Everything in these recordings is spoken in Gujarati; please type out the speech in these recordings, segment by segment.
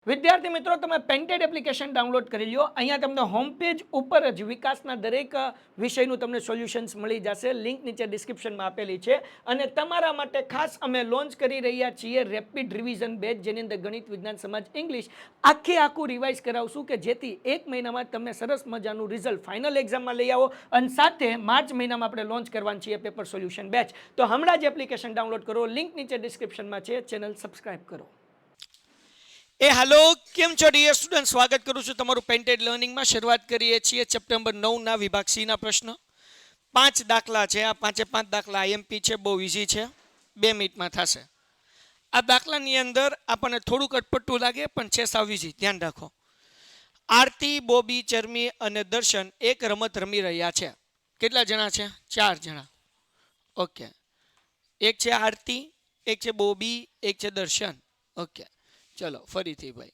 વિદ્યાર્થી મિત્રો, તમે પેન્ટેડ એપ્લિકેશન ડાઉનલોડ કરી લ્યો. અહીંયા તમને હોમ પેજ ઉપર જ વિકાસના દરેક વિષયનું તમને સોલ્યુશન્સ મળી જશે. લિંક નીચે ડિસ્ક્રિપ્શનમાં આપેલી છે. અને તમારા માટે ખાસ અમે લોન્ચ કરી રહ્યા છીએ રેપિડ રિવિઝન બેચ, જેની અંદર ગણિત, વિજ્ઞાન, સમાજ, ઇંગ્લિશ આખું રિવાઇઝ કરાવશું કે જેથી એક મહિનામાં તમને સરસ મજાનું રિઝલ્ટ ફાઇનલ એક્ઝામમાં લઈ આવો. અને સાથે માર્ચ મહિનામાં આપણે લોન્ચ કરવાનું છીએ પેપર સોલ્યુશન બેચ. તો હમણાં જ એપ્લિકેશન ડાઉનલોડ કરો. લિંક નીચે ડિસ્ક્રિપ્શનમાં છે. ચેનલ સબસ્ક્રાઇબ કરો. હેલો, કેમ છો ડિયર સ્ટુડન્ટ? સ્વાગત કરું છું તમારું પેન્ટેડ લર્નિંગમાં. શરૂઆત કરીએ છીએ ચેપ્ટર નંબર 9 ના વિભાગ સી ના પ્રશ્ન. 5 દાખલા છે. આ 5 દાખલા આઈએમપી છે, બહુ ઈઝી છે, 2 મિનિટમાં થશે. આ દાખલાની અંદર આપણને થોડુંક અટપટું લાગે પણ છે સાવ ઈઝી. ધ્યાન રાખો. આરતી, બોબી, ચરમી અને દર્શન એક રમત રમી રહ્યા છે. કેટલા જણા છે? 4 જણા. ઓકે. એક છે આરતી, એક છે બોબી, એક છે દર્શન. ઓકે, ચલો ફરીથી ભાઈ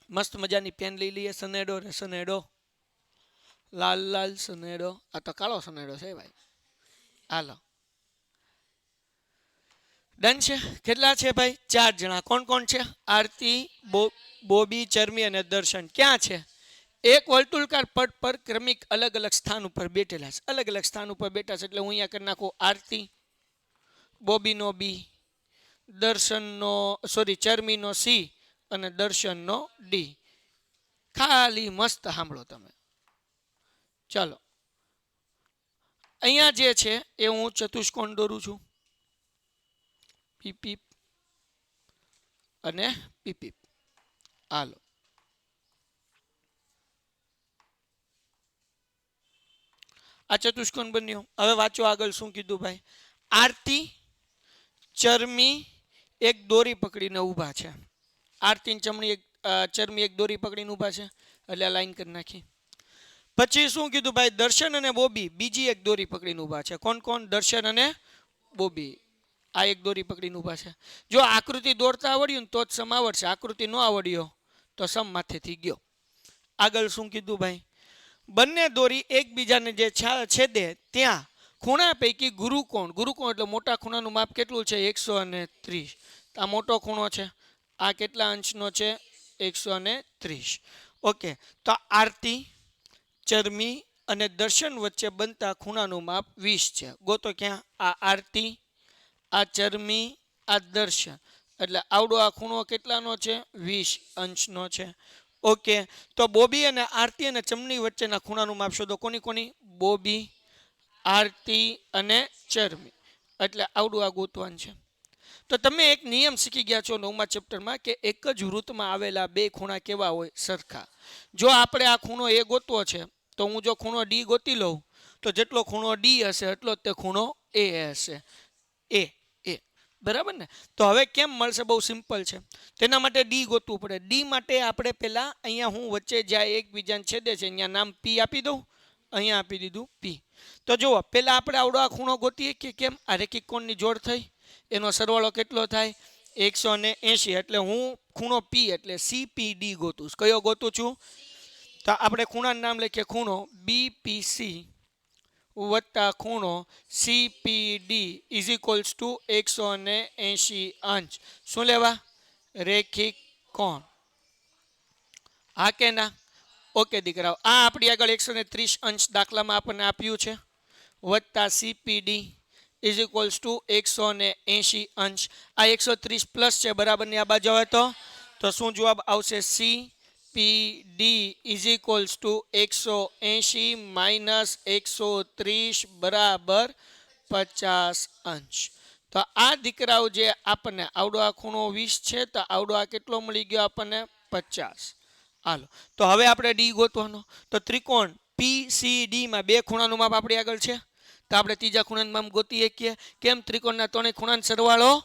મસ્ત મજાની પેન લઈ લઈએ. સનેડો રે સનેડો, લાલ લાલ સનેડો. આ તો કાળો સનેડો છે ભાઈ. હાલો, ડન છે. કેટલા છે ભાઈ? 4 જણા. કોણ કોણ છે? આરતી, બોબી, ચરમી અને દર્શન. ક્યાં છે? એક વર્તુળકાર પટ પર ક્રમિક અલગ અલગ સ્થાન ઉપર બેઠેલા છે. અલગ અલગ સ્થાન ઉપર બેઠા છે એટલે હું અહીંયા કરી નાખું આરતી, બોબીનો બી, દર્શનનો ચરમીનો સી અને દર્શનનો ડી. ખાલી મસ્ત સાંભળો તમે. ચાલો, અહીંયા જે છે એ હું ચતુષ્કોણ દોરું છું. પીપીપ અને પીપીપ. હાલો, આ ચતુષ્કોણ બન્યો. હવે વાંચો આગળ શું કીધું ભાઈ. આરતી, ચરમી એક દોરી પકડીને ઊભા છે. આરતી ચરમી એક દોરી પકડીને ઊભા છે એટલે આ લાઈન કરી નાખી. પછી શું કીધું ભાઈ? દર્શન અને બોબી બીજી એક દોરી પકડીને ઊભા છે. કોણ કોણ? દર્શન અને બોબી. આ એક દોરી પકડીને ઊભા છે. જો આકૃતિ દોરતા આવડ્યું ને તો જ સમ આવડશે. આકૃતિ ન આવડ્યો તો સમ માથેથી ગયો. આગળ શું કીધું ભાઈ? બંને દોરી એકબીજાને જે છેદે ત્યાં ખૂણા પૈકી ગુરુકોણ. ગુરુકોણ એટલે મોટા ખૂણાનું માપ કેટલું છે? 130. આ મોટો ખૂણો છે. આ કેટલા અંશનો છે? 130. ઓકે, તો આરતી, ચરમી અને દર્શન વચ્ચે બનતા ખૂણાનું માપ 20 છે. ગોતો ક્યાં? આ આરતી, આ ચરમી, આ દર્શન. એટલે આવડો આ ખૂણો કેટલાનો છે? 20 અંશનો છે. ઓકે, તો બોબી અને આરતી અને ચમની વચ્ચેના ખૂણાનું માપ શોધો. કોની કોની? બોબી, આરતી અને ચરમી. એટલે આવડું આ ગોતવાનું છે. તો તમે એક નિયમ શીખી ગયા છો 9મા ચેપ્ટરમાં કે એક જ વૃત્તમાં આવેલા બે ખૂણા કેવા હોય? સરખા. જો આપણે આ ખૂણો એ ગોતવો છે તો હું જો ખૂણો ડી ગોતી લઉં તો જેટલો ખૂણો ડી હશે એટલો જ તે ખૂણો એ હશે. એ બરાબર ને? તો હવે કેમ મળશે? બહુ સિમ્પલ છે. તેના માટે ડી ગોતવું પડે. ડી માટે આપણે પહેલા અહીંયા હું વચ્ચે જ્યાં એકબીજાને છેદે છે અહીંયા નામ પી આપી દઉં. અહીંયા આપી દીધું પી. તો જુઓ, પહેલા આપણે આવડો આ ખૂણો ગોતીએ કે કેમ? આ રેખિક કોણની જોડ થઈ, એનો સરવાળો કેટલો થાય? 180. એટલે હું ખૂણો પી એટલે CPD ગોતું. કયો ગોતું છું? તો આપણે ખૂણાનું નામ લખીએ. ખૂણો BPC વત્તા ખૂણો CPD ઇઝ ઇક્વલ્સ ટુ 180 અંશ. શું લેવા? રેખિક કોણ. હા કે ના? ઓકે દીકરાઓ, આ આપણી આગળ 130 અંશ દાખલામાં આપણને આપ્યું છે. વત્તા CPD ઇઝ ઇક્વલ્સ ટુ 180 અંશ. આ 130 પ્લસ છે, બરાબરની આ બાજુ આવે તો શું જવાબ આવશે? CPD is equals two 180 minus 130 બરાબર 50 અંશ. તો આ દીકરાઓ જે આપણને આવડો આ ખૂણો 20 છે તો આવડો આ કેટલો મળી ગયો આપણને? 50. હાલો, તો હવે આપણે ડી ગોતવાનો. તો ત્રિકોણ PCD માં બે ખૂણાનું માપ આપણી આગળ છે તો આપણે ત્રીજા ખૂણાનું માપ ગોતી શકીએ. કેમ? ત્રિકોણના ત્રણેય ખૂણાનો સરવાળો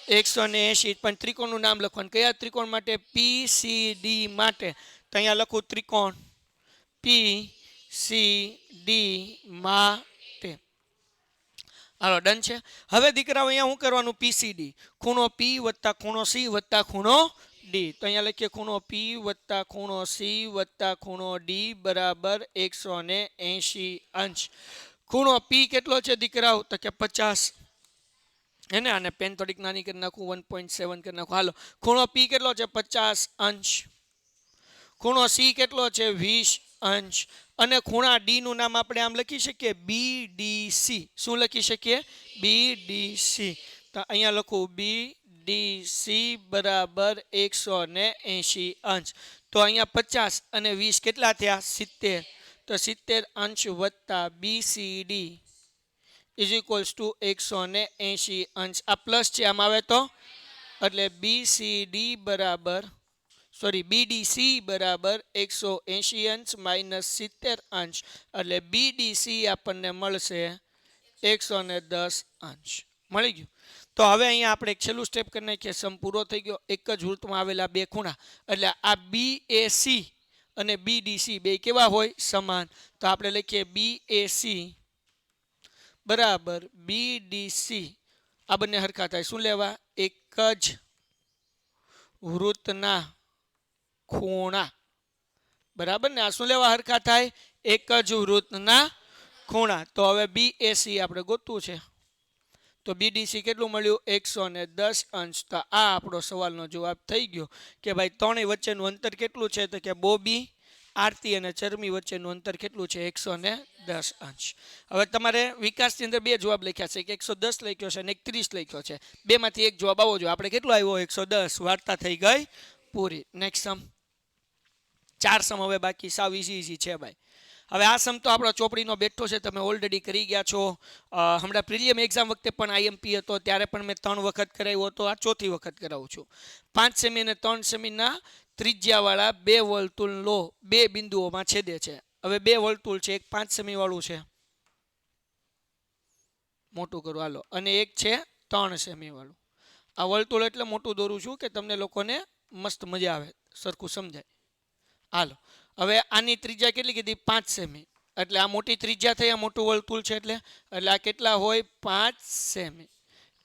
180. પણ ત્રિકોણનું નામ લખવાનું. કયા ત્રિકોણ માટે? PCD માટે. તો અહીંયા લખું ત્રિકોણ PCD માટે. હાલો, ડન છે. હવે દીકરાઓ અહીંયા શું કરવાનું? PCD ખૂણો P વત્તા ખૂણો C વત્તા ખૂણો ડી. તો અહીંયા લખીએ ખૂણો P વત્તા ખૂણો C વત્તા ખૂણો ડી બરાબર 180 અંશ. ખૂણો P કેટલો છે દીકરાઓ? તો કે 50. હે ને, અને પેન થોડીક નાની કરી નાખું, 1.7 કરી નાખું. હાલો, ખૂણો પી કેટલો છે? 50 અંશ. ખૂણો સી કેટલો છે? 20 અંશ. અને ખૂણા ડી નું નામ આપણે આમ લખી શકીએ, BDC. શું લખી શકીએ? BDC. તો અહીંયા લખું BDC બરાબર 180 અંશ. તો અહીંયા 50 અને 20 કેટલા થયા? 70. તો 70 અંશ વત્તા BCD ઇઝ ઇક્વલ્સ ટુ 180 અંશ. આ પ્લસ છે, આમ આવે તો એટલે BDC બરાબર 180 અંશ માઇનસ 70 અંશ, એટલે BDC આપણને મળશે 110 અંશ. મળી ગયું. તો હવે અહીંયા આપણે એક છેલ્લું સ્ટેપ કરી નાખીએ. સમ પૂરો થઈ ગયો. એક જ વૃત્તમાં આવેલા બે ખૂણા, એટલે આ BAC અને BDC બે કેવા હોય? સમાન. તો આપણે લખીએ BAC બરાબર BDC. આ બંને હરખા થાય. શું લેવા? એક જ વૃત્તના ખૂણા. બરાબર ને? આ શું લેવા હરખા થાય? એક જ વૃત્તના ખૂણા. તો હવે BAC આપણે ગોતવું છે. તો BDC કેટલું મળ્યું? 110 અંશ. તો આ આપણો સવાલનો જવાબ થઈ ગયો કે ભાઈ ત્રણેય વચ્ચેનું અંતર કેટલું છે? તો કે બોબી, આરતી અને ચરમી વચ્ચેનું અંતર કેટલું છે? 110 અંશ. હવે તમારે વિકાસની અંદર બે જવાબ લખ્યા છે, એક 110 લખ્યો છે અને એક 30 લખ્યો છે. બેમાંથી એક જવાબ આવવો જોઈએ. આપણે કેટલો આવ્યો? 110. વાર્તા થઈ ગઈ પૂરી. નેક્સ્ટ સમ. 4 સમ હવે બાકી. સાવ ઈઝી છે ભાઈ. હવે આ સમ તો આપણો ચોપડીનો બેઠો છે, તમે ઓલરેડી કરી ગયા છો. હમણાં પ્રિલિયમ એક્ઝામ વખતે પણ આઈએમપી હતો, ત્યારે પણ મેં 3 વખત કરાવ્યો હતો. આ ચોથી વખત કરાવું છું. 5 સેમી અને 3 સેમીના ત્રિજ્યાવાળા બે વર્તુળ લો, બે બિંદુઓમાં છેદે છે. હવે બે વર્તુળ છે, એક 5 સેમી વાળું છે, મોટું કરું હાલો, અને એક છે 3 સેમી વાળું. આ વર્તુળ એટલે મોટું દોરું છું કે તમને લોકોને મસ્ત મજા આવે, સરખું સમજાય. હાલો, હવે આની ત્રિજ્યા કેટલી કીધી? 5 સેમી. એટલે આ મોટી ત્રિજ્યા થઈ, આ મોટું વર્તુળ છે એટલે આ કેટલા હોય? 5 સેમી.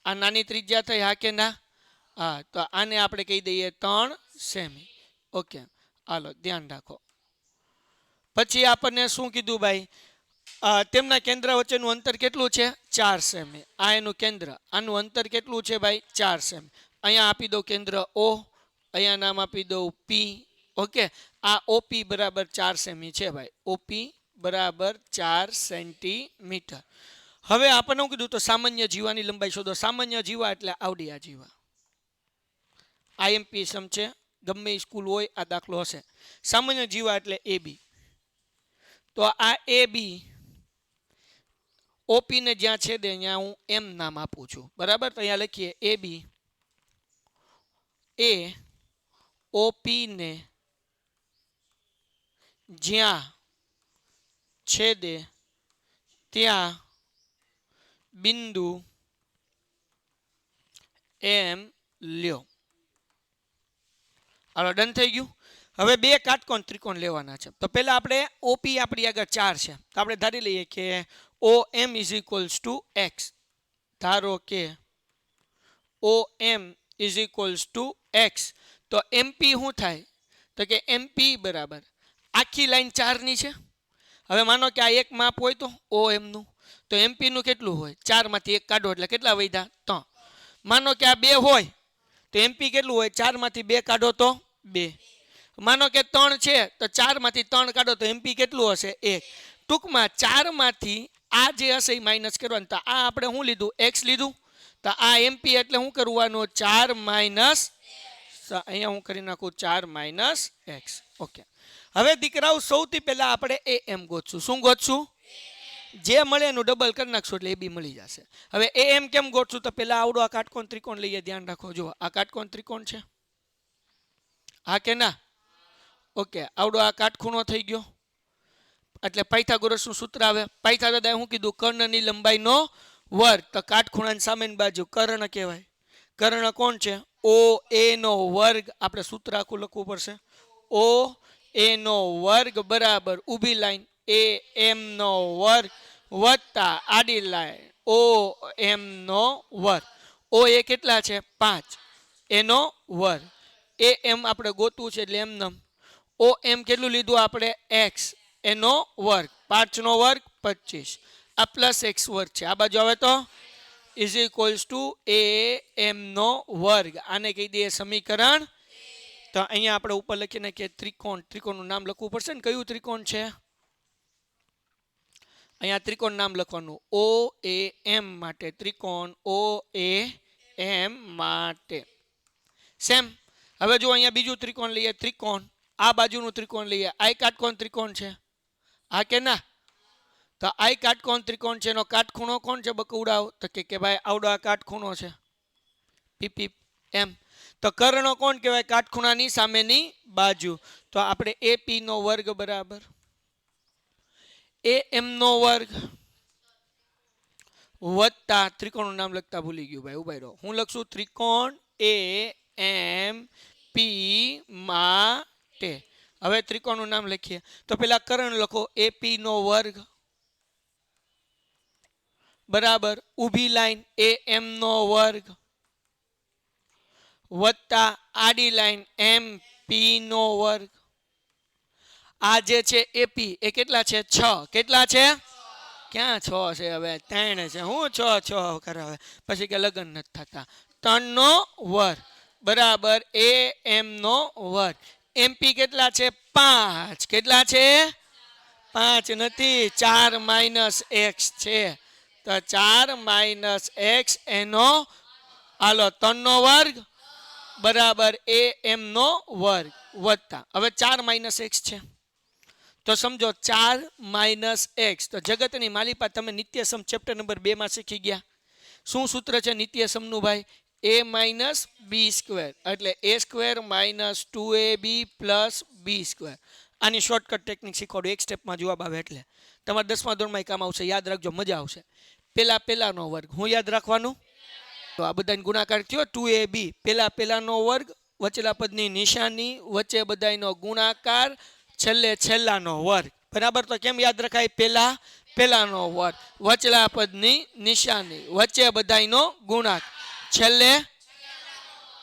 આ નાની ત્રિજ્યા થઈ, હા કે ના? હા. તો આને આપણે કહી દઈએ 3 સેમી. ઓકે, હાલો ધ્યાન રાખો. પછી આપણને શું કીધું ભાઈ? તેમના કેન્દ્ર વચ્ચેનું અંતર કેટલું છે? 4 સેમી. આ એનું કેન્દ્ર. આનું અંતર કેટલું છે ભાઈ? 4 સેમી. અહીંયા આપી દઉં કેન્દ્ર O, અહીંયા નામ આપી દઉં P. ઓકે, આ OP બરાબર 4 સેમી છે ભાઈ. OP બરાબર 4 સેન્ટીમીટર. હવે આપણને શું કીધું? તો સામાન્ય જીવાની લંબાઈ શોધો. સામાન્ય જીવા એટલે આવડી આ જીવા. આઈએમપી સમ છે, ગમે સ્કૂલ હોય આ દાખલો હશે. સામાન્ય જીવા એટલે AB. તો આ AB OP ને જ્યાં છેદે ત્યાં હું M નામ આપું છું. બરાબર? તો અહીંયા લખીએ AB એ OP ને જ્યાં છેદે ત્યાં બિંદુ M લ્યો. હાલો, ડન થઈ ગયું. હવે બે કાટકોણ ત્રિકોણ લેવાના છે. તો પહેલા આપણે OP આપણી આગળ 4 છે, તો આપણે ધારી લઈએ કે OM is equals two X. ધારો કે OM is equals two X. તો MP શું થાય? તો કે MP બરાબર આખી લાઈન 4 ની છે. હવે માનો કે આ એક માપ હોય તો OM નું, તો MP નું કેટલું હોય? 4 માંથી 1 કાઢો એટલે કેટલા વધ્યા? 3. માનો કે આ 2 હોય તો MP કેટલું હોય? 4 માંથી 2 કાઢો તો 2. માનો કે 3 છે તો 4 માંથી 3 કાઢો તો MP કેટલું હશે? 1. ટૂંકમાં 4 માંથી આ જે હશે એ માઇનસ કરવાનું. તો આ આપણે શું લીધું? X લીધું. તો આ MP એટલે શું કરવાનું? 4 માઇનસ, અહીંયા હું કરી નાખું 4 માઇનસ X. ઓકે, હવે દીકરાઓ સૌથી પહેલા આપણે AM ગોતશું. શું ગોતશું? જે મળે એનું ડબલ કરી નાખશું એટલે AB મળી જશે. હવે AM કેમ ગોતશું? તો પહેલા આવડો આ કાટકોણ ત્રિકોણ લઈએ. ધ્યાન રાખો, જુઓ આ કાટકોણ ત્રિકોણ છે, હા કે ના? ઓકે, આવડો આ કાટખૂણો થઈ ગયો. એટલે પાયથાગોરસનું સૂત્ર આવે. પાયથાગોરસે શું કીધું? કર્ણની લંબાઈનો વર્ગ. તો કાટખૂણાની સામેની બાજુ કર્ણ કહેવાય. કર્ણ કોણ છે? OA નો વર્ગ. આપણે સૂત્ર આખું લખવું પડશે. OA નો વર્ગ બરાબર ઊભી લાઈન AM નો વર્ગ વત્તા આડી લાઈન OM નો વર્ગ. OA કેટલા છે? 5, એનો વર્ગ. AM આપણે ગોતવું છે એટલે એમ. OM કેટલું લીધું આપણે? X, એનો વર્ગ. 5 નો વર્ગ 25. આ પ્લસ X વર્ગ છે. આ બાજુ આવે તો ઇઝ ઇક્વલ્સ ટુ એ એમ નો વર્ગ. આને કહી દઈએ સમીકરણ. તો અહીંયા આપણે ઉપર લખી નાખીએ ત્રિકોણ. ત્રિકોણનું નામ લખવું પડશે ને, કયું ત્રિકોણ છે? અહીંયા ત્રિકોણ નામ લખવાનું ઓ એ એમ માટે. ત્રિકોણ ઓ એ એમ માટે. સેમ. હવે જો અહીંયા બીજું ત્રિકોણ લઈએ, ત્રિકોણ આ બાજુનું ત્રિકોણ લઈએ. આઈ કાટકોણ ત્રિકોણ છે, હા કે ના? તો આઈ કાટકોણ ત્રિકોણ છે, એનો કાટખૂણો કોણ છે બકુડાવ? તો કે ભાઈ આવડો આ કાટખૂણો છે, પીપી એમ. તો કર્ણ કોણ કહેવાય? કાટખૂણાની સામેની બાજુ. તો આપણે એપી નો વર્ગ બરાબર એ એમ નો વર્ગ વત્તા ત્રિકોણનું નામ લખતા ભૂલી ગયું ભાઈ, ઉભા રહો. હું લખશું ત્રિકોણ એ એમ પી માટે. હવે ત્રિકોણનું નામ લખીએ. તો પેલા કર્ણ લખો એપી નો વર્ગ બરાબર ઊભી લાઈન એ એમ નો વર્ગ વત્તા આડી લાઈન એમ પી નો વર્ગ. આ જે છે એપી એ કેટલા છે? 6. કેટલા છે? ક્યાં 6 છે? હવે 3 છે. હું 6 કરાવે પછી કે લગ્ન નથી થતા. 3 નો વર્ગ બરાબર એ એમ નો વર્ગ. એમપી કેટલા છે? 5. કેટલા છે? 5 નથી, 4 માઇનસ એક્સ છે. તો 4 માઇનસ એક્સ એનો હાલો 3 નો વર્ગ બરાબર એ એમ નો વર્ગ વત્તા. હવે 4 માઇનસ એક્સ છે તો સમજો 4 માઇનસ એક્સ. તો જગતની માલિપા તમે નિત્યસમ ચેપ્ટર નંબર 2 માં શીખી ગયા. શું સૂત્ર છે નિત્યસમનું ભાઈ? a માઇનસ બી સ્ક્વેર એટલે a square minus 2ab plus b square. આની શોર્ટકટ ટેકનિક શીખવાડું, એક સ્ટેપમાં જવાબ આવે એટલે તમારે 10મા ધોરણમાં કામ આવશે. યાદ રાખજો, મજા આવશે. પેલાનો વર્ગ હું યાદ રાખવાનું. તો આ બધાને ગુણાકાર થયો 2ab પેલાનો વર્ગ વચલા પદની નિશાની વચ્ચે બધાનો ગુણાકાર છેલ્લાનો વર્ગ બરાબર. તો કેમ યાદ રખાય? પેલાનો વર્ગ વચલા પદની નિશાની વચ્ચે બધાનો ગુણાકાર છેલ્લે.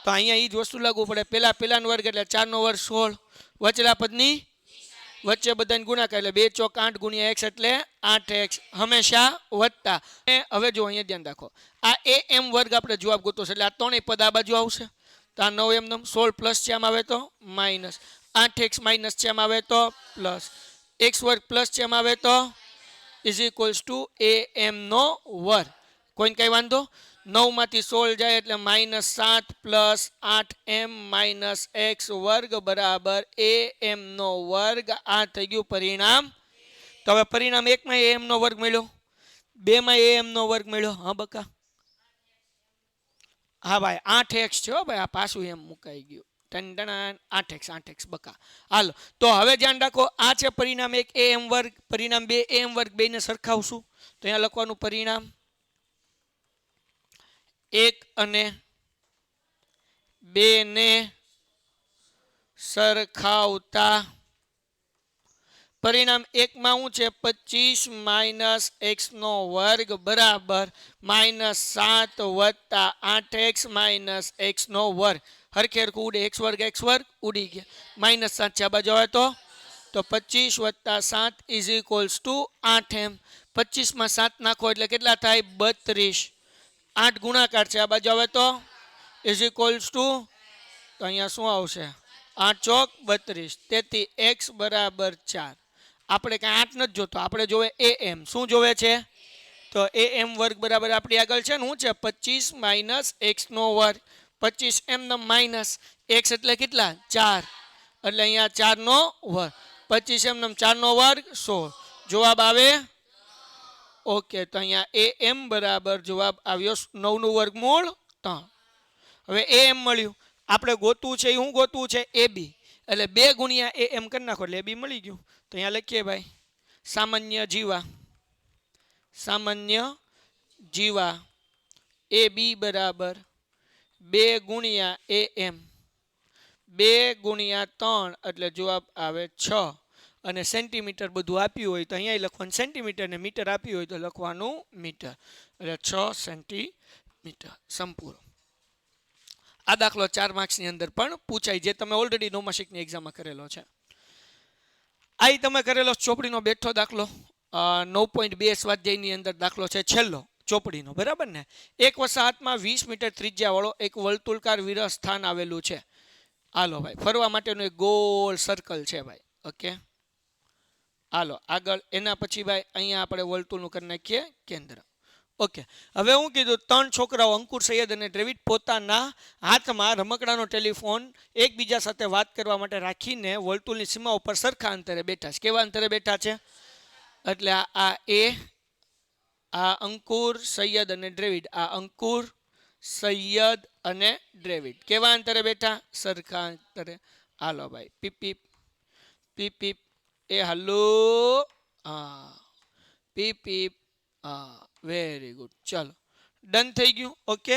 તો અહીંયા એ જ વસ્તુ લાગુ પડે. પેલાનો વર્ગ એટલે 4 નો વર્ગ 16 વચલા પદની વચ્ચે બધાને ગુણાકાર એટલે 2 ચોક 8 ગુણ્યા x એટલે 8x હંમેશા વત્તા. હવે જો અહીંયા ધ્યાન રાખો, આ એ એમ વર્ગ આપણે જવાબ ગોતો છે એટલે આ ત્રણેય પદ આ બાજુ આવશે. તો આ 9 એમ 16 પ્લસ છે, આમ આવે તો માઇનસ 8x માઇનસ છે, આમ આવે તો પ્લસ x વર્ગ પ્લસ છે, આમ આવે તો ઇઝ ઇક્વલ્સ ટુ એ એમ નો વર્ગ. કોઈને કઈ વાંધો? 9 માંથી 16 જાય એટલે -7 પ્લસ 8m માઇનસ એક્સ વર્ગ બરાબર એ એમ નો વર્ગ. આ થઈ ગયું પરિણામ. તો હવે પરિણામ 1 માં એ એમ નો વર્ગ મળ્યો, 2 માં એ એમ નો વર્ગ મળ્યો. હા બકા, હા ભાઈ 8x છે હો ભાઈ, આ પાછું એમ મુકાઈ ગયું. 8x બકા. હાલો તો હવે ધ્યાન રાખો, આ છે પરિણામ 1 એ એમ વર્ગ, પરિણામ 2 એ એમ વર્ગ. બેને સરખાવશું તો અહીંયા લખવાનું પરિણામ 1 અને 2 ને સરખાવતા પરિણામ 1 માં શું છે? 25 માઇનસ એક્સ નો વર્ગ બરાબર -7 વત્તા 8x માઇનસ એક્સ નો વર્ગ. હરખે હરખું ઉડે, x વર્ગ ઉડી ગયા. -7 છે આ બાજુ આવે તો 25 વત્તા 7 ઇઝ ઇક્વલ્સ ટુ 8m. 25 માં 7 નાખો એટલે કેટલા થાય? 32. 8 ગુણાકાર છે, આ બાજુ આવે તો ઇઝ ઇક્વલ્સ ટુ, તો અહીંયા શું આવશે? 8 ચોક 32. તેથી x બરાબર 4. આપણે કાંઈ 8 નથી જોતો, આપણે જોવે એ એમ. શું જોવે છે? તો એ એમ વર્ગ બરાબર આપણી આગળ છે ને શું છે? 25 માઇનસ એક્સ નો વર્ગ. 25 એમ માઇનસ એક્સ એટલે કેટલા? 4 એટલે અહીંયા 4 નો વર્ગ. 25 એમ 4 નો વર્ગ 16. જવાબ આવે ઓકે. તો અહીંયા એ એમ બરાબર જવાબ આવ્યો 9 નું વર્ગમૂળ 3. હવે એ એમ મળ્યું. આપણે ગોતવું છે, શું ગોતવું છે? એ બી એટલે 2 ગુણ્યા એ એમ કરી નાખો એટલે એ બી મળી ગયું. તો અહીંયા લખીએ ભાઈ સામાન્ય જીવા એ બી બરાબર 2 ગુણ્યા એ એમ 2 ગુણ્યા 3 એટલે જવાબ આવે 6. અને સેન્ટીમીટર બધું આપ્યું હોય તો અહીંયા લખવાનું સેન્ટીમીટર, ને મીટર આપ્યું હોય તો લખવાનું મીટર. એટલે 6 સેન્ટીમીટર સંપૂર્ણ. આ દાખલો 4 માર્ક્સની અંદર પણ પૂછાય, જે તમે ઓલરેડી નોમાશિકની એક્ઝામમાં કરેલો છે. આ તમે કરેલો ચોપડીનો બેઠો દાખલો 9.2 સ્વાધ્યાયની અંદર દાખલો છે છેલ્લો. ચોપડીનો, બરાબર ને? એક વસાહતમાં 20 મીટર ત્રિજ્યાવાળો એક વર્તુળાકાર વિરહ સ્થાન આવેલું છે. હાલો ભાઈ, ફરવા માટેનું એક ગોળ સર્કલ છે ભાઈ. ઓકે, હાલો આગળ. એના પછી ભાઈ અહીંયા આપણે વર્તુળનું કરી નાખીએ કેન્દ્ર. ઓકે, હવે હું કીધું 3 છોકરાઓ અંકુર, સૈયદ અને ડેવિડ પોતાના હાથમાં રમકડાનો ટેલિફોન એકબીજા સાથે વાત કરવા માટે રાખીને વર્તુળની સીમા ઉપર સરખા અંતરે બેઠા છે. કેવા અંતરે બેઠા છે? એટલે આ એ, આ અંકુર, સૈયદ અને ડેવિડ. આ અંકુર, સૈયદ અને ડેવિડ કેવા અંતરે બેઠા? સરખા અંતરે. હાલો ભાઈ, પીપ પીપ પીપ પીપ. એ હલો, હા, પીપ પીપ, હા, વેરી ગુડ. ચાલો, ડન થઈ ગયું. ઓકે,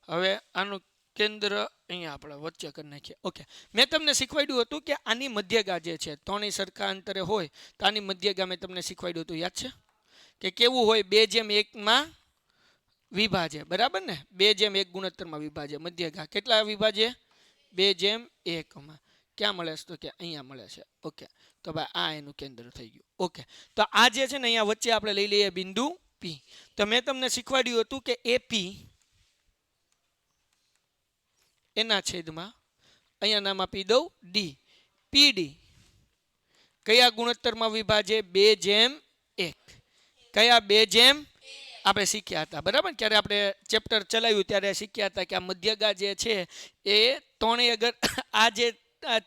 હવે આનું કેન્દ્ર અહીંયા આપણે વચ્ચે કરી નાખીએ. ઓકે, મેં તમને શીખવાડ્યું હતું કે આની મધ્યગા જે છે ત્રણેય સરખા અંતરે હોય તો આની મધ્યગા મેં તમને શીખવાડ્યું હતું, યાદ છે? કે કેવું હોય? 2:1 વિભાજે, બરાબર ને? 2:1 ગુણોત્તરમાં વિભાજે. મધ્યગા કેટલા વિભાજે? 2:1. ક્યાં મળે છે? તો કે અહીંયા મળે છે. ઓકે, તો ભાઈ આ એનું કેન્દ્ર થઈ ગયું. ઓકે, તો આ જે છે ને અહીંયા વચ્ચે આપણે લઈ લઈએ બિંદુ પી. તો મેં તમને શીખવાડ્યું હતું કે એપી એના છેદમાં અહીંયા નામ આપી દઉં ડી. પીડી કયા ગુણોત્તરમાં વિભાજે? 2:1. કયા? 2:1 આપણે શીખ્યા હતા, બરાબર? ત્યારે આપણે ચેપ્ટર ચલાવ્યું ત્યારે શીખ્યા હતા કે આ મધ્યગા જે છે એ ત્રણેય અગર આ જે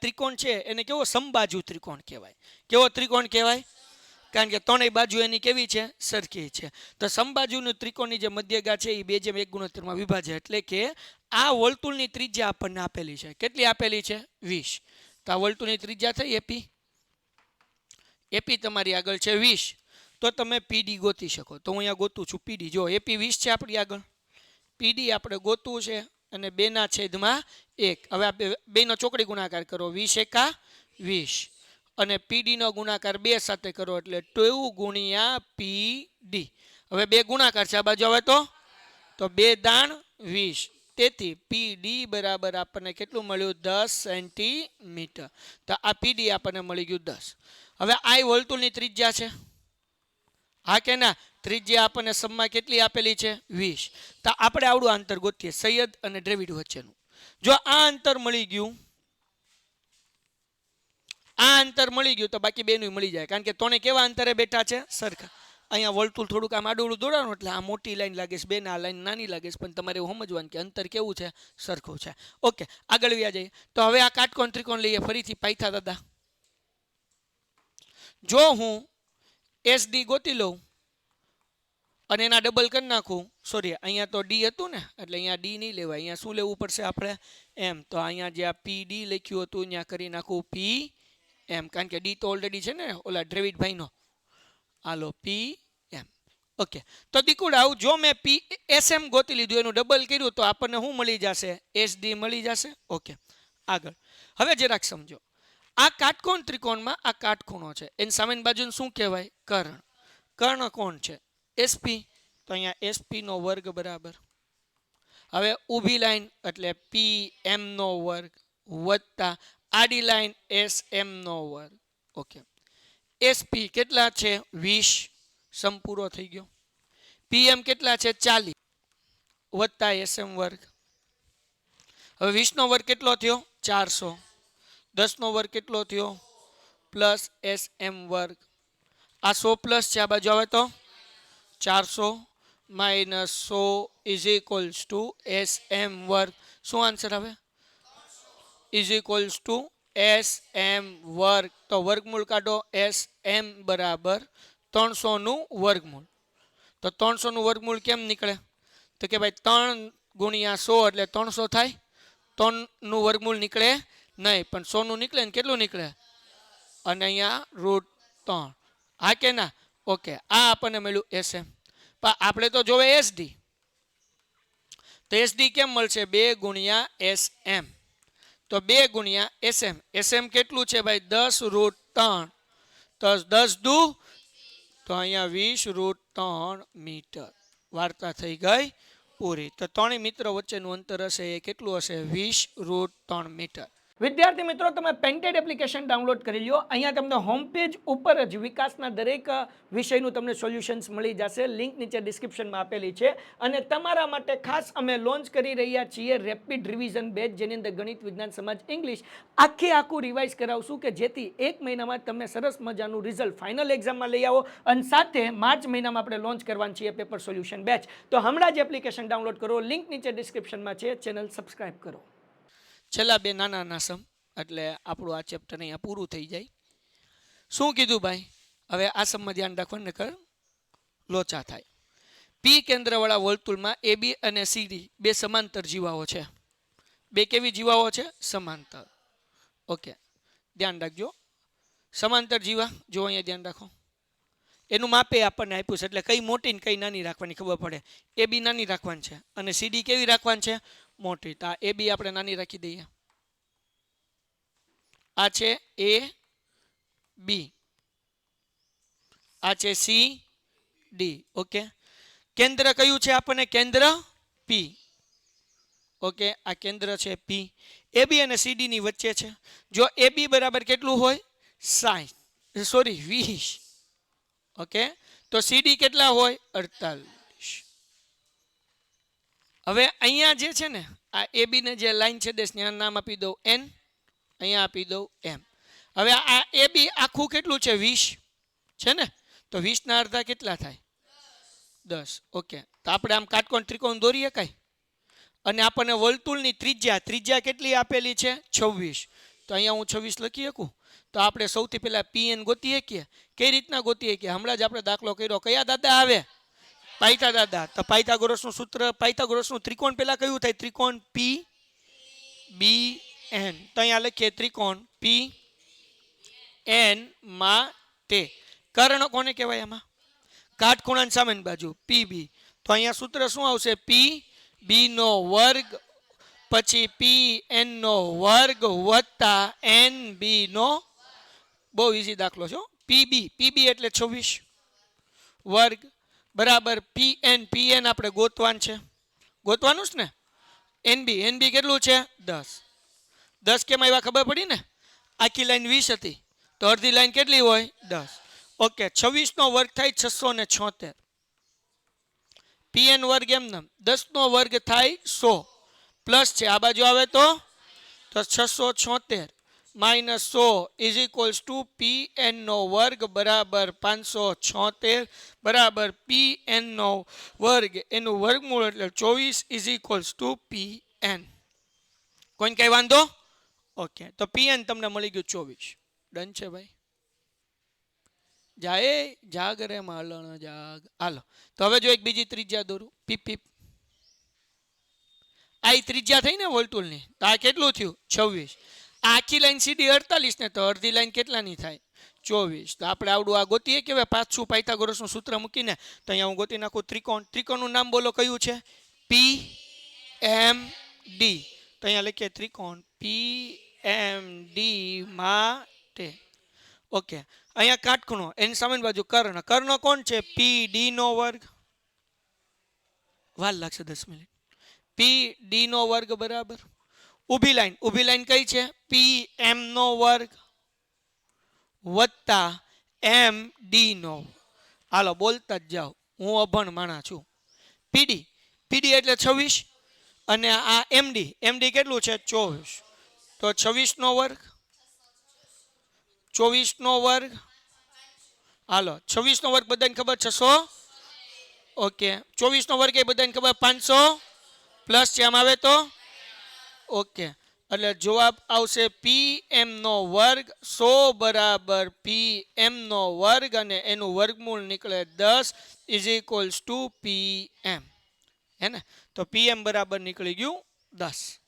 ત્રિકોણ છે એને કેવો? સમબાજુ ત્રિકોણ કહેવાય. કેવો ત્રિકોણ કહેવાય? કારણ કે ત્રણેય બાજુ એની કેવી છે? સરખી છે. તો સમબાજુનું ત્રિકોણની જે મધ્યગા છે એ 2:1 ગુણોત્તરમાં વિભાજે. એટલે કે આ વર્તુળની ત્રિજ્યા આપણને આપેલી છે. કેટલી આપેલી છે? 20. તો આ વર્તુળની ત્રિજ્યા થઈ એપી. એપી તમારી આગળ છે 20. તો તમે પીડી ગોતી શકો. તો હું અહીંયા ગોતું છું પીડી. જો એપી 20 છે આપણી આગળ, પીડી આપણે ગોતવું છે અને 2/1. હવે આ બેનો ચોકડી ગુણાકાર કરો. 20 × 20 અને પીડી નો ગુણાકાર 2 સાથે કરો એટલે 2 × પીડી. હવે 2 ગુણાકાર છે આ બાજુ આવે તો 2 દાણ 20. તેથી પીડી બરાબર આપણને કેટલું મળ્યું? 10 સેન્ટીમીટર. તો આ પીડી આપણને મળી ગયું 10. હવે આ વર્તુળની ત્રિજ્યા છે, હા કે ના? ત્રિજ્યા આપણને સમમાં કેટલી આપેલી છે? 20. તો આપણે આવડું અંતર ગોતીએ સૈયદ અને ડેવિડ વચ્ચેનું. જો આ અંતર મળી ગયું, આ અંતર મળી ગયું તો બાકી બેનું મળી જાય. કારણ કે તોને કેવા અંતરે બેઠા છે? સરખા. અહીંયા વર્તુળ થોડુંક આમ આડું દોડાનું એટલે આ મોટી લાઈન લાગે છે, બેન આ લાઈન નાની લાગે છે, પણ તમારે એવું સમજવાનું કે અંતર કેવું છે? સરખું છે. ઓકે, આગળ વ્યા જઈએ. તો હવે આ કાટકોણ ત્રિકોણ લઈએ ફરીથી પાયથા દાદા. જો હું SD ગોતી લઉં અને એના ડબલ કરી નાખું, સોરી અહીંયા તો ડી હતું ને એટલે અહીંયા ડી નહીં લેવાય, અહીંયા શું લેવું પડશે આપણે? એમ. તો અહીંયા જે આ PD લખ્યું હતું ત્યાં કરી નાખું પી એમ, કારણ કે ડી તો ઓલરેડી છે ને ઓલા ડેવિડભાઈનો. હાલો પી એમ. ઓકે, તો દીકુડાવ જો મેં SM ગોતી લીધું, એનું ડબલ કર્યું તો આપણને શું મળી જશે? SD મળી જશે. ઓકે, આગળ. હવે જરાક સમજો. આ કાટકોણ ત્રિકોણમાં આ કાટખૂણો છે, એની સામેની બાજુને શું કહેવાય? કર્ણ. કર્ણ કોણ છે? SP. તો અહીંયા SP નો વર્ગ બરાબર. હવે ઊભી લાઈન એટલે PM નો વર્ગ વત્તા આડી લાઈન SM નો વર્ગ. ઓકે, SP કેટલા છે? 20. સમ પૂરો થઈ ગયો. PM કેટલા છે? 40 વત્તા SM વર્ગ. હવે 20 નો વર્ગ કેટલો થયો? 400. 10 નો વર્ગ કેટલો થયો? પ્લસ SM વર્ગ. આ 100 પ્લસ છે, આ બાજુ આવે તો 400 minus 100 is equals two SM વર્ગ. શું આન્સર આવે? ઇઝ ઇક્વલ્સ ટુ SM વર્ગ. તો વર્ગમૂળ કાઢો. SM બરાબર 300 નું વર્ગમૂળ. તો 300 નું વર્ગમૂળ કેમ નીકળે? તો કે ભાઈ 3 × 100 એટલે 300 થાય. 3 નું વર્ગમૂળ નીકળે નહીં, પણ 100 નું નીકળે ને કેટલું નીકળે? અને અહીંયા √3. હા કે ના? ઓકે, આ આપણને મળ્યું SM. પણ આપણે તો જોવે SD. તો SD કેમ મળશે? 2 × SM. તો 2 × SM. SM કેટલું છે ભાઈ? 10√3. તો 10 દુ તો અહીંયા 20√3 મીટર. વાર્તા થઈ ગઈ પૂરી. તો ત્રણેય મિત્રો વચ્ચેનું અંતર હશે એ કેટલું હશે? 20√3 મીટર. વિદ્યાર્થી મિત્રો, તમે પેન્ટેડ એપ્લિકેશન ડાઉનલોડ કરી લો. અહીંયા તમને હોમ પેજ ઉપર જ વિકાસના દરેક વિષયનું તમને સોલ્યુશન્સ મળી જશે. લિંક નીચે ડિસ્ક્રિપ્શનમાં આપેલી છે. અને તમારા માટે ખાસ અમે લોન્ચ કરી રહ્યા છીએ રેપિડ રિવિઝન બેચ, જેની અંદર ગણિત, વિજ્ઞાન, સમાજ, ઇંગ્લિશ આખું રિવાઇઝ કરાવશું કે જેથી એક મહિનામાં તમે સરસ મજાનું રિઝલ્ટ ફાઇનલ એક્ઝામમાં લઈ આવો. અને સાથે માર્ચ મહિનામાં આપણે લોન્ચ કરવાની છીએ પેપર સોલ્યુશન બેચ. તો હમણાં જ એપ્લિકેશન ડાઉનલોડ કરો. લિંક નીચે ડિસ્ક્રિપ્શનમાં છે. ચેનલ સબસ્ક્રાઇબ કરો. છેલ્લા બે નાના સમ એટલે આપણું આ ચેપ્ટર અહીંયા પૂરું થઈ જાય. શું કીધું ભાઈ? હવે આ સમમાં ધ્યાન રાખવાનું, નકર લોચા થાય. પી કેન્દ્રવાળા વર્તુળમાં એ બી અને સી ડી બે સમાંતર જીવાઓ છે. બે કેવી જીવાઓ છે? સમાંતર. ઓકે, ધ્યાન રાખજો. સમાંતર જીવા જો અહીંયા ધ્યાન રાખો. એનું માપે આપણને આપ્યું છે એટલે કઈ મોટી ને કઈ નાની રાખવાની ખબર પડે. એ બી નાની રાખવાની છે અને સીડી કેવી રાખવાની છે? મોટી. તો આ એ બી આપણે નાની રાખી દઈએ. આ છે એ બી, આ છે સી ડી. ઓકે, કેન્દ્ર કયું છે આપણને? કેન્દ્ર પી. ઓકે, આ કેન્દ્ર છે પી. એ બી અને સીડી ની વચ્ચે છે. જો એ બી બરાબર કેટલું હોય? 20. ઓકે, તો સીડી કેટલા હોય? 48. હવે અહીંયા જે છે ને, આ એ બી ને જે લાઈન છે દેશ નામ આપી દઉં એન, અહીંયા આપી દઉં એમ. હવે આ એ બી આખું કેટલું છે? 20 છે ને. તો 20 ના અડધા કેટલા થાય? 10. ઓકે, તો આપણે આમ કાટકોણ ત્રિકોણ દોરીએ કાંઈ. અને આપણને વર્તુળની ત્રિજ્યા કેટલી આપેલી છે? 26. તો અહીંયા હું 26 લખી શકું. તો આપણે સૌથી પહેલા પીએન ગોતીએ કે કઈ રીતના ગોતીએ કે હમણાં જ આપણે દાખલો કર્યો. કયા દાદા આવે? પાયથા દાદા. તો પાયથાગોરસનું સૂત્ર, પાયથાગોરસનું ત્રિકોણ પહેલા કયું થાય? ત્રિકોણ પી બી એન. તો અહીંયા લખીએ ત્રિકોણ પી એન માટે કર્ણ કોને કહેવાય? આમાં કાટખૂણાની સામેની બાજુ પી બી. તો અહીંયા સૂત્ર શું આવશે? પી બી નો વર્ગ પછી પી એન નો વર્ગ વત્તા એન બી નો. બહુ ઈઝી દાખલો છે. પીબી એટલે 26 વર્ગ બરાબર પી એન આપણે ગોતવાનું છે. ગોતવાનું છે ને. એનબી કેટલું છે? 10 કેમ આવ્યા ખબર પડી ને? આખી લાઈન 20 હતી તો અડધી લાઈન કેટલી હોય? 10. ઓકે, 26 નો વર્ગ થાય 676. પીએન વર્ગ એમ નામ 10 નો વર્ગ થાય 100 પ્લસ છે આ બાજુ આવે તો 676 minus 100 is equals to P N નો વર્ગ બરાબર 576 બરાબર પી એન નો વર્ગ એનું વર્ગમૂળ એટલે 24 is equals to P N. કોઈને કઈ વાંધો? ઓકે, તો પી એન તમને મળી ગયું 24. ડન છે ભાઈ? જાગ રે માલણ જાગ. હાલો, તો હવે જો એક બીજી ત્રિજ્યા દોરું. પીપ. આ ત્રિજ્યા થઈ ને વર્તુળની. તો આ કેટલું થયું? 26. આખી લાઈન સીધી 48 ને, તો અડધી લાઈન કેટલાની થાય? 24. તો આપણે આવડું આ ગોતીએ કે પાછું પાયથાગોરસનું સૂત્ર મૂકીને. તો અહીંયા હું ગોતી નાખું ત્રિકોણ. ત્રિકોણનું નામ બોલો કયું છે? પી એમ ડી. તો અહીંયા લખીએ ત્રિકોણ પી એમ ડી માટે. ઓકે, અહીંયા કાટખૂણો એની સામેની બાજુ કર્ણ. કર્ણ કોણ છે? પી ડી નો વર્ગ. વાર લાગશે 10 મિનિટ. પી ડી નો વર્ગ બરાબર ઊભી લાઈન કઈ છે? પી એમ નો વર્ગ વત્તા એમ ડી નો. હાલો બોલતા જ જાઓ, હું અભણ માણા છું. પીડી એટલે 26 અને આ એમડી કેટલું છે? 24. તો 26 નો વર્ગ 24 નો વર્ગ. હાલો 26 નો વર્ગ બધાને ખબર 600. ઓકે, 24 નો વર્ગ એ બધાને ખબર 500 પ્લસ છે આમ આવે તો. ઓકે, એટલે જવાબ આવશે પી એમ નો વર્ગ 100 બરાબર પી એમ નો વર્ગ અને એનું વર્ગમૂળ નીકળે 10 ઇઝ ઇક્વલ્સ ટુ પી એમ. હે ને? તો પી એમ બરાબર નીકળી ગયું 10.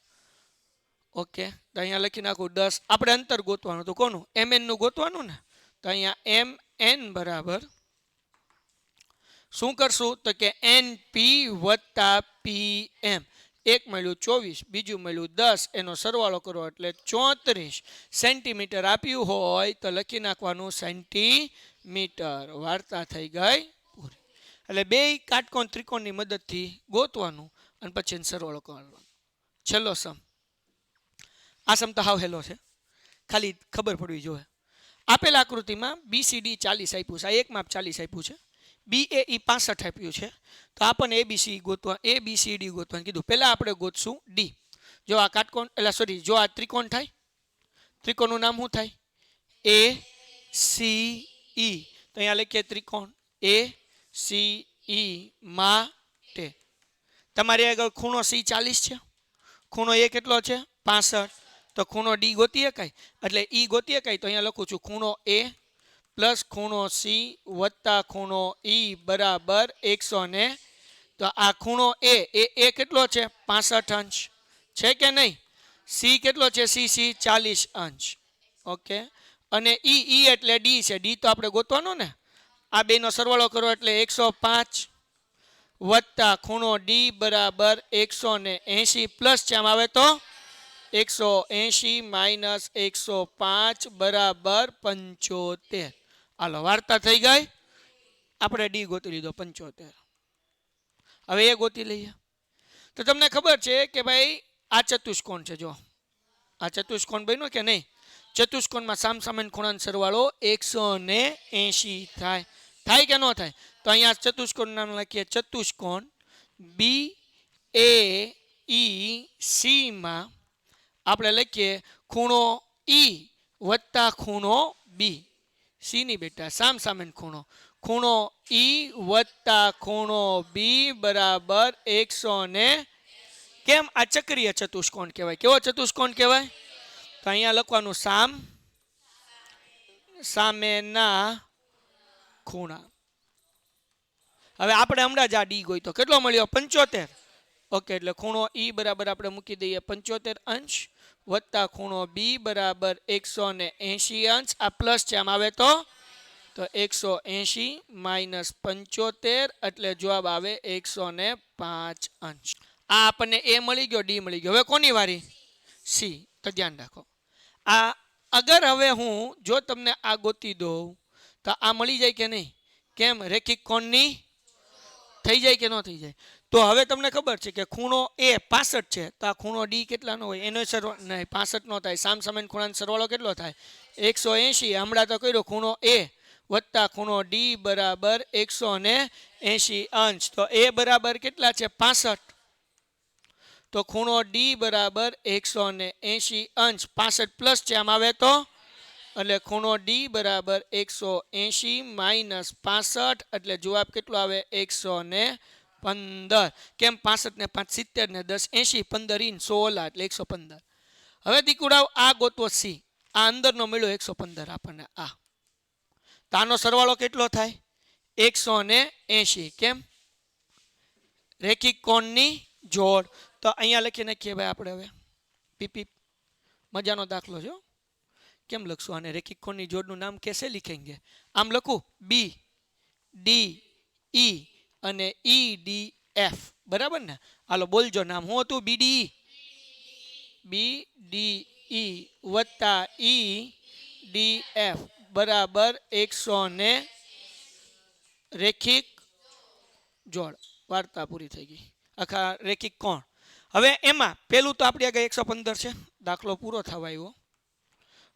ઓકે, તો અહીંયા લખી નાખું 10. આપણે અંતર ગોતવાનું તો કોનું? એમ એન નું ગોતવાનું ને. તો અહીંયા એમ એન બરાબર શું કરશું? તો કે એન પી વત્તા પી એમ. એક મળ્યું 24, બીજું મળ્યું 10, એનો સરવાળો કરો એટલે 34 સેન્ટીમીટર આપ્યું હોય તો લખી નાખવાનું સેન્ટીમીટર. વાર્તા થઈ ગઈ પૂરી. એટલે બે કાટકોણ ત્રિકોણની મદદથી ગોતવાનું અને પછી સરવાળો કરવાનો. છેલ્લો સમ. આ સમતા હાવ હેલો છે, ખાલી ખબર પડવી જોઈએ. આપેલા આકૃતિમાં BCD 40 આપ્યું છે, આ એક માપ 40 આપ્યું છે, BAE 65 આપ્યું છે. તો આપણને ABCD ગોતવાનું કીધું. પહેલાં આપણે ગોતશું ડી. જો આ કાટકોણ એટલે સોરી જો આ ત્રિકોણ થાય, ત્રિકોણનું નામ શું થાય? ACE. તો અહીંયા લખીએ ત્રિકોણ ACE માટે તમારી આગળ ખૂણો C 40 છે, ખૂણો A કેટલો છે? 65. તો ખૂણો D ગોતી શકાય, એટલે E ગોતી શકાય. તો અહીંયા લખું છું ખૂણો A પ્લસ ખૂણો C વત્તા ખૂણો E બરાબર 100. તો આ ખૂણો A કેટલો છે? 65 અંશ છે કે નહીં? C કેટલો છે? C 40 અંશ. ઓકે. અને E એટલે D છે, D તો આપણે ગોતવાનો ને. આ બેનો સરવાળો કરો એટલે 105 વત્તા ખૂણો D બરાબર 180 પ્લસ છે આમ આવે તો 180 માઇનસ 105 બરાબર 75. હાલો વાર્તા થઈ ગઈ. આપણે D ગોતી લીધો 75. હવે એ ગોતી લઈએ. તો તમને ખબર છે કે ભાઈ આ ચતુષ્કોણ છે. જો આ ચતુષ્કોણ બન્યો કે નહીં? ચતુષ્કોણમાં સામસામેના ખૂણાનો સરવાળો 180 થાય. થાય કે ન થાય? તો અહીંયા ચતુષ્કોણ નામ લખીએ ચતુષ્કોણ BAEC માં આપણે લખીએ ખૂણો E વત્તા ખૂણો B. C ની બેટા સામસામેનો ખૂણો, ખૂણો E વત્તા ખૂણો B બરાબર 100. કેમ? આ ચક્રીય ચતુષ્કોણ કહેવાય. કેવો ચતુષ્કોણ કહેવાય? તો અહીંયા લખવાનું સામેના ખૂણા. હવે આપણે હમણાં જ આ ડી ગોઈ તો કેટલો મળ્યો? 75. ઓકે, એટલે ખૂણો E બરાબર આપણે મૂકી દઈએ 75 અંશ વત્તા ખૂણો B બરાબર 180 અંશ. આ પ્લસ છે આમ આવે તો 180 માઇનસ 75 એટલે જવાબ આવે 105 અંશ. આ આપણને A મળી ગયો, D મળી ગયો. હવે કોની વારી? C. તો ધ્યાન રાખો. આ અગર હવે હું જો તમને આ ગોતી દઉં તો આ મળી જાય કે નહીં? કેમ? રેખિક કોણની થઈ જાય કે ન થઈ જાય? તો હવે તમને ખબર છે કે ખૂણો A 65 છે, તો આ ખૂણો D કેટલાનો હોય? એનો સરવાળો નહીં, 65 નો થાય. સામસામેનો ખૂણાનો સરવાળો કેટલો થાય? 180. હમણાં તો કર્યો ખૂણો A વત્તા ખૂણો D બરાબર 180 અંશ. તો A બરાબર કેટલા છે? 65. તો ખૂણો D બરાબર 180 અંશ. 65 પ્લસ છે આમ આવે તો એટલે ખૂણો D બરાબર 180 માઇનસ 65 એટલે જવાબ કેટલો આવે? 115. કેમ? 65 ને 5 70 ને 10 80, 15 ઇન 16 એટલે 115. હવે દીકુડાવ આ ગોતવો C. આ અંદરનો મળ્યો 115 આપણને. આ તો આનો સરવાળો કેટલો થાય? 180. કેમ? રેખિક કોણની જોડ. તો અહીંયા લખી નાખીએ ભાઈ આપણે. હવે પીપી મજાનો દાખલો છે. કેમ લખશું આને? રેખિક કોણની જોડનું નામ कैसे लिखेंगे? આમ લખું BDE અને EDF. બરાબર ને? હાલો બોલજો નામ. હું હતું? BDE વત્તા EDF બરાબર 100 રેખિક જોડ. વાર્તા પૂરી થઈ ગઈ. આખા રેખિક કોણ. હવે એમાં પેલું તો આપણી આગળ 115 છે, દાખલો પૂરો થવા આવ્યો,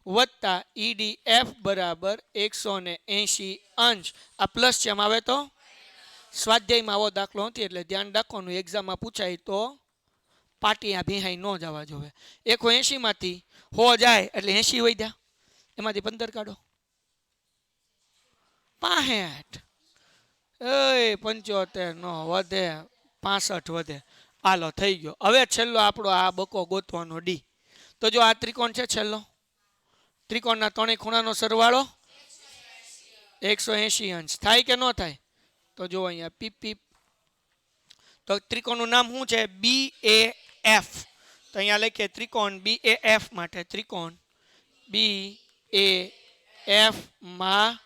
વત્તા EDF બરાબર 180 અંશ. આ પ્લસ છે, એમ આવે તો સ્વાધ્યાયમાં આવો દાખલો નથી એટલે ધ્યાન રાખવાનું. એક્ઝામમાં પૂછાય તો પાટી આ ભીહાઈ ન જવા જોવે. 180 માંથી 100 જાય એટલે 80 વધ્યા, એમાંથી 15 કાઢો. 65 75 નો વધે, 65 વધે. હાલો થઈ ગયો. હવે છેલ્લો આપણો આ બકો ગોતવાનો ડી. તો જો આ ત્રિકોણ છે છેલ્લો, ત્રિકોણના ત્રણેય ખૂણાનો સરવાળો 180 અંશ થાય કે ન થાય? તો જો અહીંયા પીપ પીપ. તો ત્રિકોણનું નામ શું છે? BAF. તો અહીંયા લખીએ ત્રિકોણ BAF માટે. ત્રિકોણ BAF માં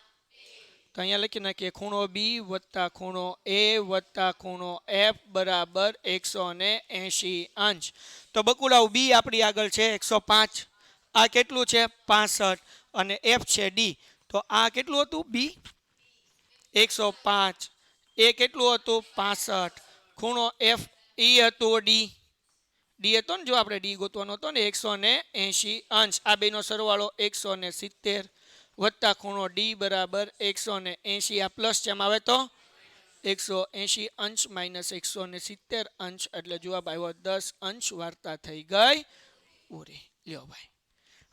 તો અહીંયા લખી નાખીએ ખૂણો B વત્તા ખૂણો A વત્તા ખૂણો F બરાબર 180 અંશ. તો બકુડાવ B આપણી આગળ છે 105. આ કેટલું છે? 65. અને F છે D. તો આ કેટલું હતું? B 105. એ કેટલું હતું? 65. ખૂણો F E હતો D. ડી હતો ને, જો આપણે ડી ગોતવાનો હતો ને 180 અંશ, આ બેનો સરવાળો 170 વત્તા ખૂણો ડી બરાબર 180, આ પ્લસ જેમ આવે તો 180 અંશ માઇનસ 170 અંશ, એટલે જવાબ આવ્યો 10 અંશ. વાર્તા થઈ ગઈ પૂરી. લ્યો ભાઈ,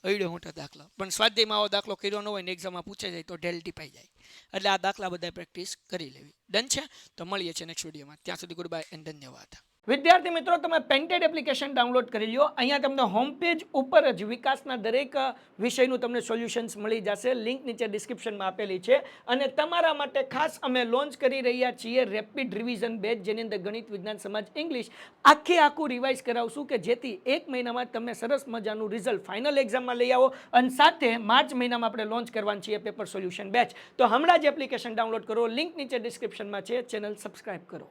અડ્યો મોટો દાખલો, પણ સ્વાધ્યાયમાં આવો દાખલો કર્યો ન હોય ને એક્ઝામમાં પૂછાઈ જાય તો ઢેલ ટીપાઈ જાય, એટલે આ દાખલા બધા પ્રેક્ટિસ કરી લેવી. ડન છે? તો મળીએ છીએ નેક્સ્ટ વિડીયોમાં. ત્યાં સુધી ગુડ બાય એન્ડ ધન્યવાદ. વિદ્યાર્થી મિત્રો, તમે પેન્ટેડ એપ્લિકેશન ડાઉનલોડ કરી લ્યો. અહીંયા તમને હોમ પેજ ઉપર જ વિકાસના દરેક વિષયનું તમને સોલ્યુશન્સ મળી જશે. લિંક નીચે ડિસ્ક્રિપ્શનમાં આપેલી છે. અને તમારા માટે ખાસ અમે લોન્ચ કરી રહ્યા છીએ રેપિડ રિવિઝન બેચ, જેની અંદર ગણિત, વિજ્ઞાન, સમાજ, ઇંગ્લિશ આખું રિવાઇઝ કરાવશું, કે જેથી 1 મહિનામાં તમે સરસ મજાનું રિઝલ્ટ ફાઇનલ એક્ઝામમાં લઈ આવો. અને સાથે માર્ચ મહિનામાં આપણે લોન્ચ કરવાનું છીએ પેપર સોલ્યુશન બેચ. તો હમણાં જ એપ્લિકેશન ડાઉનલોડ કરો, લિંક નીચે ડિસ્ક્રિપ્શનમાં છે. ચેનલ સબસ્ક્રાઇબ કરો.